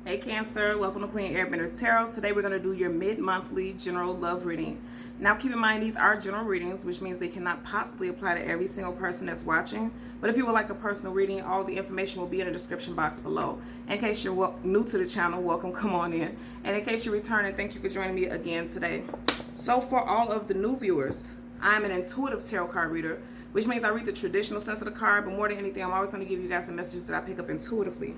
Hey Cancer, welcome to Queen Airbender Tarot. Today we're going to do your mid-monthly general love reading. Now keep in mind these are general readings, which means they cannot possibly apply to every single person that's watching. But if you would like a personal reading, all the information will be in the description box below. In case you're new to the channel, welcome, come on in. And in case you're returning, thank you for joining me again today. So for all of the new viewers, I'm an intuitive tarot card reader, which means I read the traditional sense of the card, but more than anything, I'm always going to give you guys the messages that I pick up intuitively.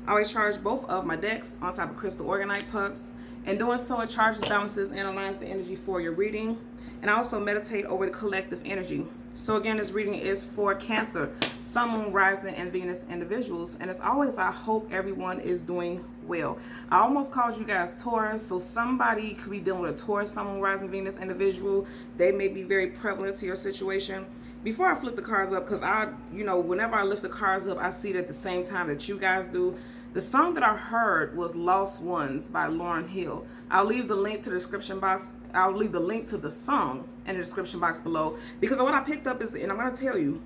I always charge both of my decks on top of crystal organite pucks. In doing so, it charges, balances, and aligns the energy for your reading. And I also meditate over the collective energy. So again, this reading is for Cancer, Sun, Moon, Rising, and Venus individuals. And as always, I hope everyone is doing well. I almost called you guys Taurus, so somebody could be dealing with a Taurus, Sun, Moon, Rising, Venus individual. They may be very prevalent to your situation. Before I flip the cards up, because whenever I lift the cards up, I see it at the same time that you guys do. The song that I heard was Lost Ones by Lauryn Hill. I'll leave the link to the description box. I'll leave the link to the song in the description box below. Because what I picked up is, and I'm going to tell you,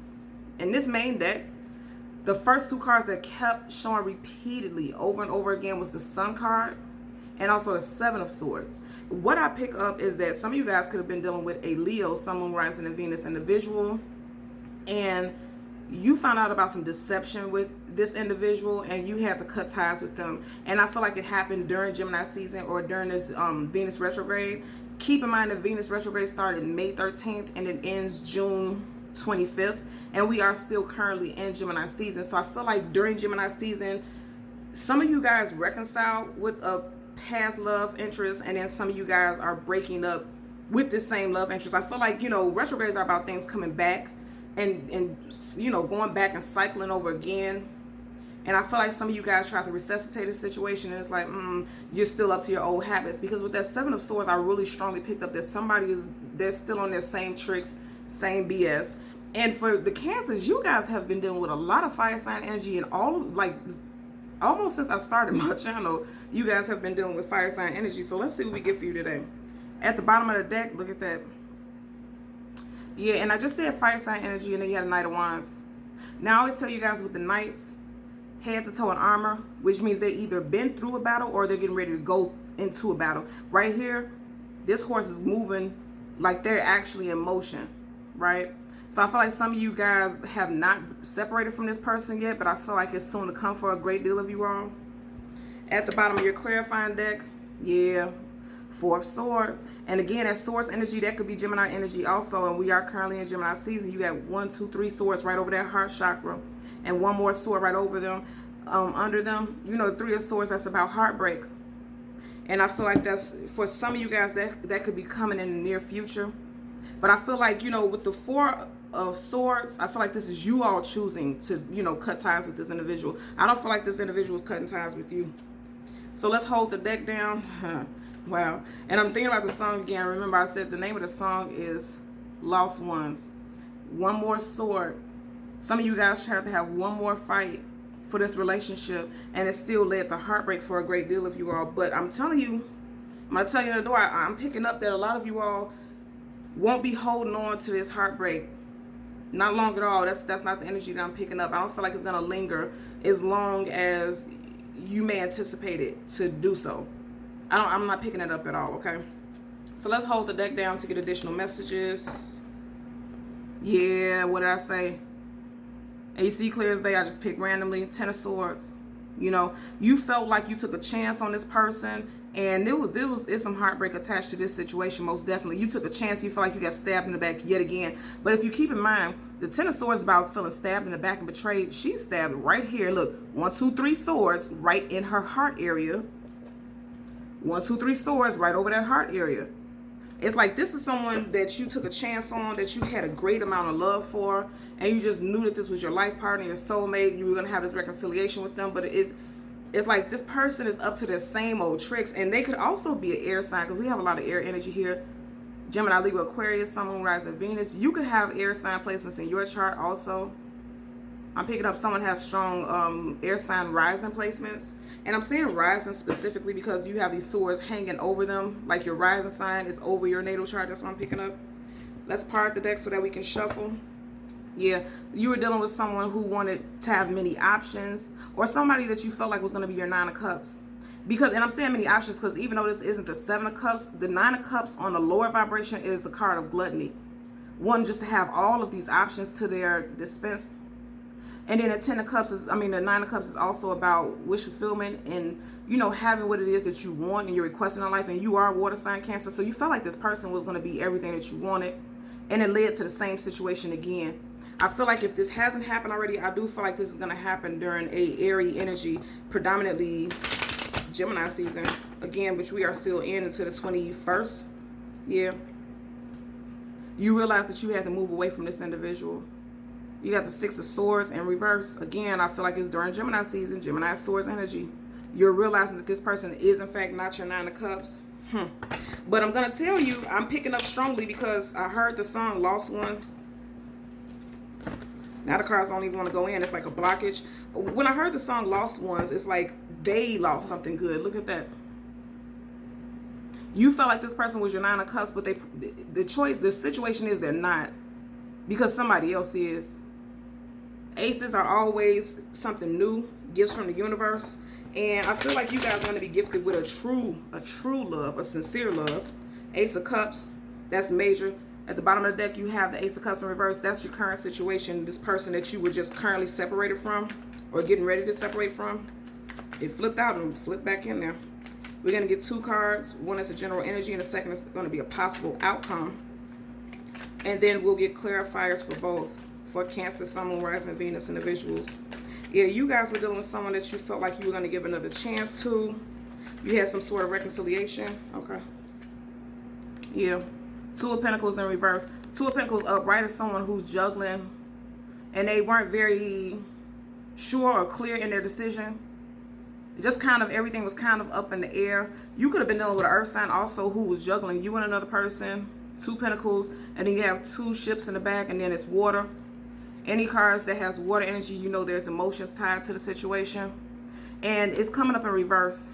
in this main deck, the first two cards that kept showing repeatedly over and over again was the Sun card and also the Seven of Swords. What I pick up is that some of you guys could have been dealing with a Leo, Sun, Moon, Rising, and Venus individual. And you found out about some deception with this individual and you had to cut ties with them. And I feel like it happened during Gemini season or during this Venus retrograde. Keep in mind that Venus retrograde started May 13th and it ends June 25th. And we are still currently in Gemini season. So I feel like during Gemini season, some of you guys reconciled with a past love interest, and then some of you guys are breaking up with the same love interest. I feel like, retrogrades are about things coming back and going back and cycling over again. And I feel like some of you guys try to resuscitate a situation and it's like, you're still up to your old habits. Because with that Seven of Swords, I really strongly picked up that they're still on their same tricks, same BS. And for the Cancers, you guys have been dealing with a lot of fire sign energy, and almost since I started my channel, you guys have been dealing with fire sign energy. So let's see what we get for you today. At the bottom of the deck, look at that. Yeah, and I just said fire sign energy, and then you had a Knight of Wands. Now I always tell you guys with the Knights, head to toe in armor, which means they either been through a battle or they're getting ready to go into a battle. Right here, this horse is moving like they're actually in motion, right? So I feel like some of you guys have not separated from this person yet, but I feel like it's soon to come for a great deal of you all. At the bottom of your clarifying deck, yeah, Four of Swords. And again, that Swords energy, that could be Gemini energy also. And we are currently in Gemini season. You got 1, 2, 3 swords right over that heart chakra. And one more sword right over them, under them. The Three of Swords, that's about heartbreak. And I feel like that's, for some of you guys, that could be coming in the near future. But I feel like, with the Four of Swords, I feel like this is you all choosing to, cut ties with this individual. I don't feel like this individual is cutting ties with you. So let's hold the deck down. Wow. And I'm thinking about the song again. Remember, I said the name of the song is Lost Ones. One more sword. Some of you guys tried to have one more fight for this relationship, and it still led to heartbreak for a great deal of you all. But I'm telling you, I'm going to tell you in the door, I'm picking up that a lot of you all won't be holding on to this heartbreak. Not long at all. That's not the energy that I'm picking up. I don't feel like it's going to linger as long as you may anticipate it to do so. I'm not picking it up at all, okay? So let's hold the deck down to get additional messages. Yeah, what did I say? AC clear as day. I just picked randomly. Ten of Swords. You felt like you took a chance on this person, and it's some heartbreak attached to this situation, most definitely. You took a chance. You feel like you got stabbed in the back yet again. But if you keep in mind, the Ten of Swords is about feeling stabbed in the back and betrayed. She's stabbed right here. Look, 1, 2, 3 swords right in her heart area. 1, 2, 3 swords right over that heart area. It's like this is someone that you took a chance on, that you had a great amount of love for, and you just knew that this was your life partner, your soulmate. You were going to have this reconciliation with them, but it's like this person is up to their same old tricks, and they could also be an air sign, because we have a lot of air energy here. Gemini, Libra, Aquarius, Sun, Moon, Rising, Venus. You could have air sign placements in your chart also. I'm picking up someone has strong air sign rising placements. And I'm saying rising specifically because you have these swords hanging over them. Like your rising sign is over your natal chart. That's what I'm picking up. Let's part the deck so that we can shuffle. Yeah, you were dealing with someone who wanted to have many options, or somebody that you felt like was going to be your Nine of Cups. Because, and I'm saying many options because even though this isn't the 7 of Cups, the 9 of Cups on the lower vibration is a card of gluttony. One, just to have all of these options to their dispense. And then the 10 of Cups is, the 9 of Cups is also about wish fulfillment and, you know, having what it is that you want and you're requesting in life. And you are water sign Cancer, so you felt like this person was going to be everything that you wanted. And it led to the same situation again. I feel like if this hasn't happened already, I do feel like this is going to happen during a airy energy, predominantly Gemini season. Again, which we are still into the 21st. Yeah. You realize that you had to move away from this individual. You got the 6 of Swords in reverse. Again, I feel like it's during Gemini season, Gemini Swords energy. You're realizing that this person is, in fact, not your 9 of Cups. But I'm going to tell you, I'm picking up strongly because I heard the song Lost Ones. Now the cards don't even want to go in. It's like a blockage. When I heard the song Lost Ones, it's like they lost something good. Look at that. You felt like this person was your 9 of Cups, but the situation is they're not. Because somebody else is. Aces are always something new. Gifts from the universe. And I feel like you guys are going to be gifted with a true love, a sincere love. Ace of Cups. That's major. At the bottom of the deck, you have the Ace of Cups in reverse. That's your current situation. This person that you were just currently separated from or getting ready to separate from. It flipped out and flipped back in there. We're going to get 2 cards. One is a general energy and the second is going to be a possible outcome. And then we'll get clarifiers for both. For Cancer, Sun, Moon, Rising, Venus individuals. Yeah, you guys were dealing with someone that you felt like you were going to give another chance to. You had some sort of reconciliation. Okay. Yeah. 2 of Pentacles in reverse. 2 of Pentacles upright is someone who's juggling. And they weren't very sure or clear in their decision. Just kind of everything was kind of up in the air. You could have been dealing with an earth sign also who was juggling you and another person. 2 Pentacles. And then you have 2 ships in the back. And then it's water. Any cards that has water energy, you know there's emotions tied to the situation. And it's coming up in reverse.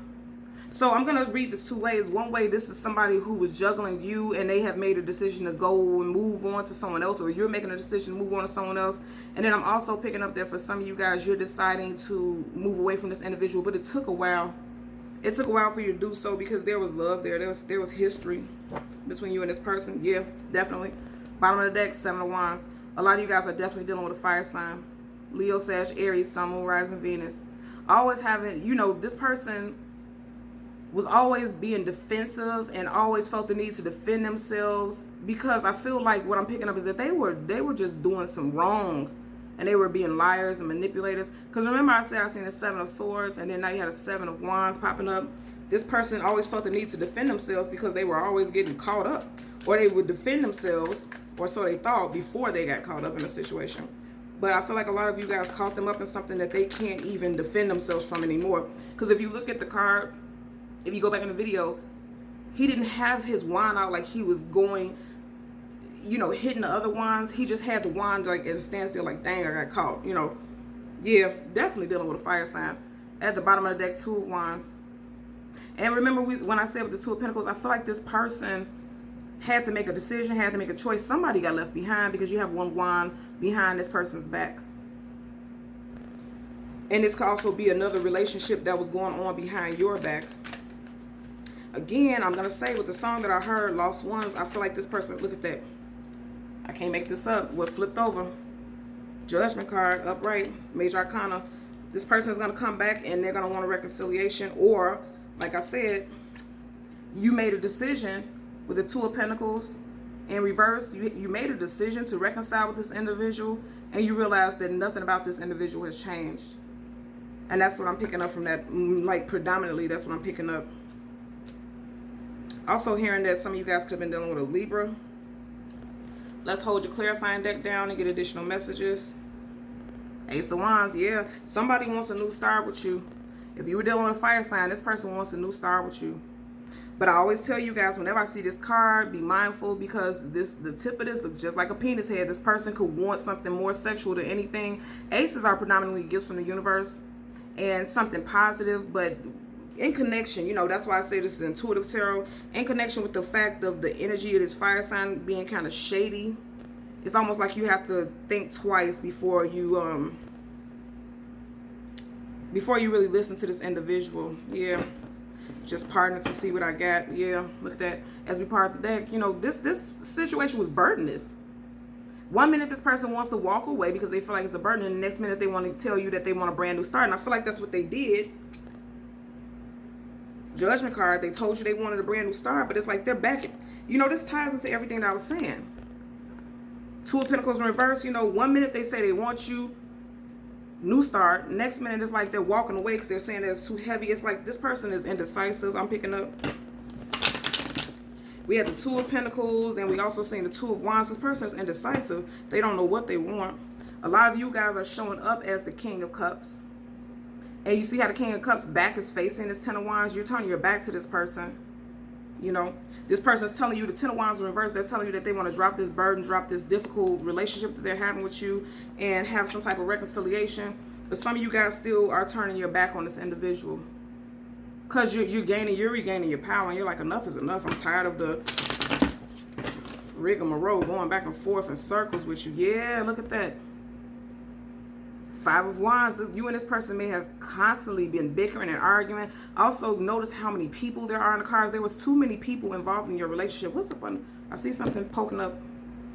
So I'm going to read this 2 ways. One way, this is somebody who was juggling you and they have made a decision to go and move on to someone else, or you're making a decision to move on to someone else. And then I'm also picking up there for some of you guys, you're deciding to move away from this individual, but it took a while. It took a while for you to do so because there was love there. There was history between you and this person. Yeah, definitely. Bottom of the deck, 7 of Wands. A lot of you guys are definitely dealing with a fire sign. Leo, Sag, Aries, Sun, Moon, Rising, Venus. Always having, you know, this person was always being defensive and always felt the need to defend themselves, because I feel like what I'm picking up is that they were just doing some wrong and they were being liars and manipulators. Because remember I said I seen the 7 of Swords and then now you had a 7 of Wands popping up. This person always felt the need to defend themselves because they were always getting caught up, or they would defend themselves, or so they thought, before they got caught up in a situation. But I feel like a lot of you guys caught them up in something that they can't even defend themselves from anymore. Because if you look at the card, if you go back in the video, he didn't have his wand out like he was going, you know, hitting the other wands. He just had the wand like in a standstill, like, dang, I got caught, you know. Yeah, definitely dealing with a fire sign. At the bottom of the deck, 2 of Wands. And remember when I said with the 2 of Pentacles, I feel like this person had to make a decision, had to make a choice. Somebody got left behind because you have 1 wand behind this person's back. And this could also be another relationship that was going on behind your back. Again, I'm going to say with the song that I heard, Lost Ones, I feel like this person, look at that. I can't make this up. What flipped over? Judgment card, upright, Major Arcana. This person is going to come back and they're going to want a reconciliation. Or, like I said, you made a decision with the 2 of Pentacles in reverse. You made a decision to reconcile with this individual and you realize that nothing about this individual has changed. And that's what I'm picking up from that. Like, predominantly, that's what I'm picking up. Also hearing that some of you guys could have been dealing with a Libra. Let's hold your clarifying deck down and get additional messages. Ace of Wands, yeah. Somebody wants a new start with you. If you were dealing with a fire sign, this person wants a new start with you. But I always tell you guys, whenever I see this card, be mindful, because the tip of this looks just like a penis head. This person could want something more sexual than anything. Aces are predominantly gifts from the universe and something positive, but in connection, you know, that's why I say this is intuitive tarot, in connection with the fact of the energy of this fire sign being kind of shady. It's almost like you have to think twice before you really listen to this individual. Yeah. Just parting to see what I got. Yeah, look at that. As we part the deck, you know, this situation was burdenous. One minute this person wants to walk away because they feel like it's a burden, and the next minute they want to tell you that they want a brand new start. And I feel like that's what they did. Judgment card, they told you they wanted a brand new start, but it's like they're back. You know, this ties into everything that I was saying. Two of Pentacles in reverse, you know, one minute they say they want you, new start. Next minute it's like they're walking away because they're saying that it's too heavy. It's like this person is indecisive. I'm picking up. We had the Two of Pentacles, and we also seen the Two of Wands. This person is indecisive. They don't know what they want. A lot of you guys are showing up as the King of Cups. And you see how the King of Cups back is facing this Ten of Wands. You're turning your back to this person. You know, this person is telling you, the Ten of Wands in reverse, they're telling you that they want to drop this burden, drop this difficult relationship that they're having with you, and have some type of reconciliation. But some of you guys still are turning your back on this individual. Because you're regaining your power, and you're like, enough is enough. I'm tired of the rigmarole going back and forth in circles with you. Yeah, look at that. Five of Wands. You and this person may have constantly been bickering and arguing. Also, notice how many people there are in the cards. There was too many people involved in your relationship. What's up on? I see something poking up.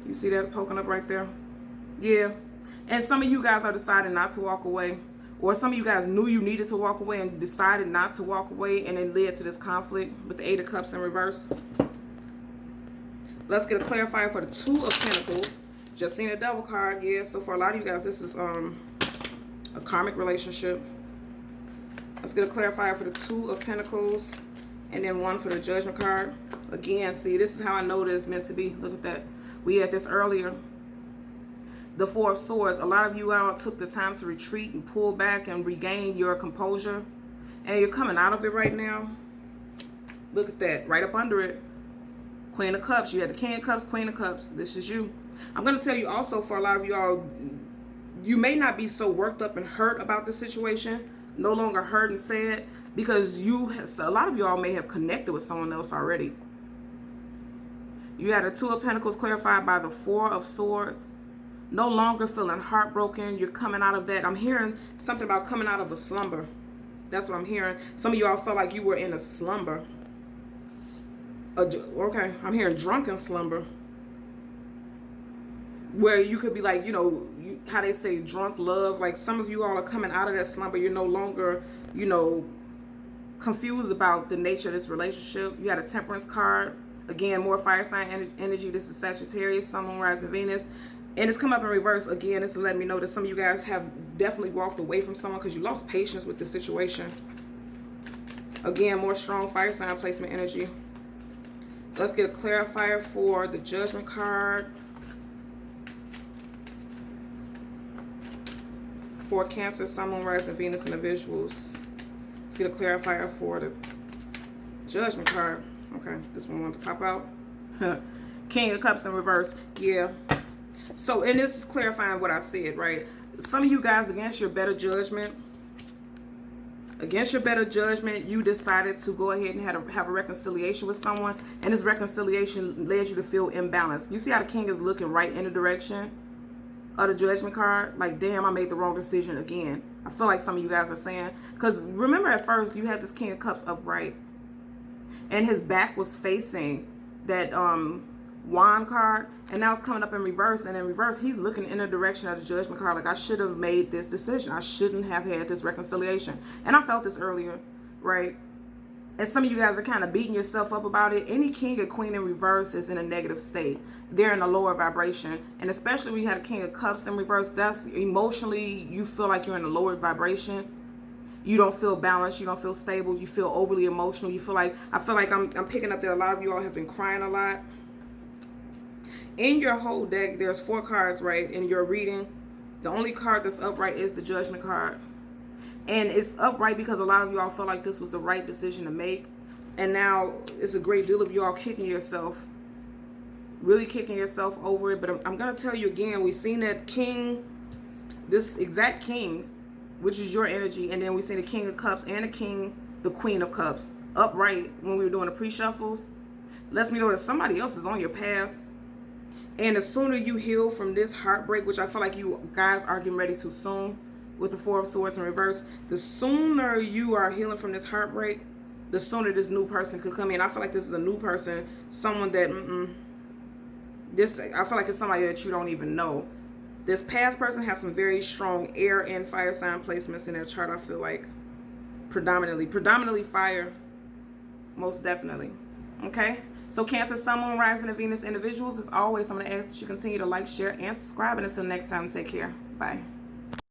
You see that poking up right there? Yeah. And some of you guys are deciding not to walk away. Or some of you guys knew you needed to walk away and decided not to walk away, and it led to this conflict with the Eight of Cups in reverse. Let's get a clarifier for the Two of Pentacles. Just seen a double card. Yeah, so for a lot of you guys, this is a karmic relationship. Let's get a clarifier for the Two of Pentacles, and then one for the Judgment card. Again, see, this is how I know that it's meant to be. Look at that. We had this earlier. The Four of Swords. A lot of you all took the time to retreat and pull back and regain your composure. And you're coming out of it right now. Look at that. Right up under it. Queen of Cups. You had the King of Cups, Queen of Cups. This is you. I'm going to tell you also, for a lot of you all, you may not be so worked up and hurt about the situation. No longer hurt and sad. Because a lot of you all may have connected with someone else already. You had a Two of Pentacles clarified by the Four of Swords. No longer feeling heartbroken. You're coming out of that. I'm hearing something about coming out of a slumber. That's what I'm hearing. Some of y'all felt like you were in a slumber. Okay, I'm hearing drunken slumber. Where you could be like, you know, how they say drunk love. Like some of you all are coming out of that slumber. You're no longer, you know, confused about the nature of this relationship. You had a Temperance card. Again, more fire sign energy. This is Sagittarius, Sun, Moon, Rising, Venus. And it's come up in reverse. Again, this is letting me know that some of you guys have definitely walked away from someone because you lost patience with the situation. Again, more strong fire sign placement energy. Let's get a clarifier for the Judgment card. For Cancer, Sun, Moon, Rising, Venus, individuals. Let's get a clarifier for the Judgment card. Okay, this one wants to pop out. King of Cups in reverse. Yeah. So, and this is clarifying what I said, right? Some of you guys, against your better judgment, you decided to go ahead and have a reconciliation with someone, and this reconciliation led you to feel imbalanced. You see how the King is looking right in the direction of the Judgment card? Like, damn, I made the wrong decision again. I feel like some of you guys are saying, because remember at first you had this King of Cups upright, and his back was facing that Wand card, and now it's coming up in reverse, and in reverse he's looking in the direction of the Judgment card. Like, I should have made this decision. I shouldn't have had this reconciliation. And I felt this earlier, right? And some of you guys are kind of beating yourself up about it. Any King or Queen in reverse is in a negative state. They're in a lower vibration, and especially when you had a King of Cups in reverse, that's emotionally, you feel like you're in a lower vibration. You don't feel balanced. You don't feel stable. You feel overly emotional. You feel like, I feel like I'm picking up that a lot of you all have been crying a lot. In your whole deck, there's 4 cards, right? In your reading, the only card that's upright is the Judgment card. And it's upright because a lot of you all felt like this was the right decision to make. And now it's a great deal of you all kicking yourself. Really kicking yourself over it. But I'm going to tell you again, we've seen that King, this exact King, which is your energy. And then we see the King of Cups and the Queen of Cups upright when we were doing the pre-shuffles. Lets me know that somebody else is on your path. And the sooner you heal from this heartbreak, which I feel like you guys are getting ready to soon with the Four of Swords in reverse, the sooner you are healing from this heartbreak, the sooner this new person could come in. I feel like this is a new person, someone that, I feel like it's somebody that you don't even know. This past person has some very strong air and fire sign placements in their chart. I feel like predominantly fire, most definitely. Okay, so Cancer, Sun, Moon, Rising, and Venus individuals, as always, I'm going to ask that you continue to like, share, and subscribe. And until next time, take care. Bye.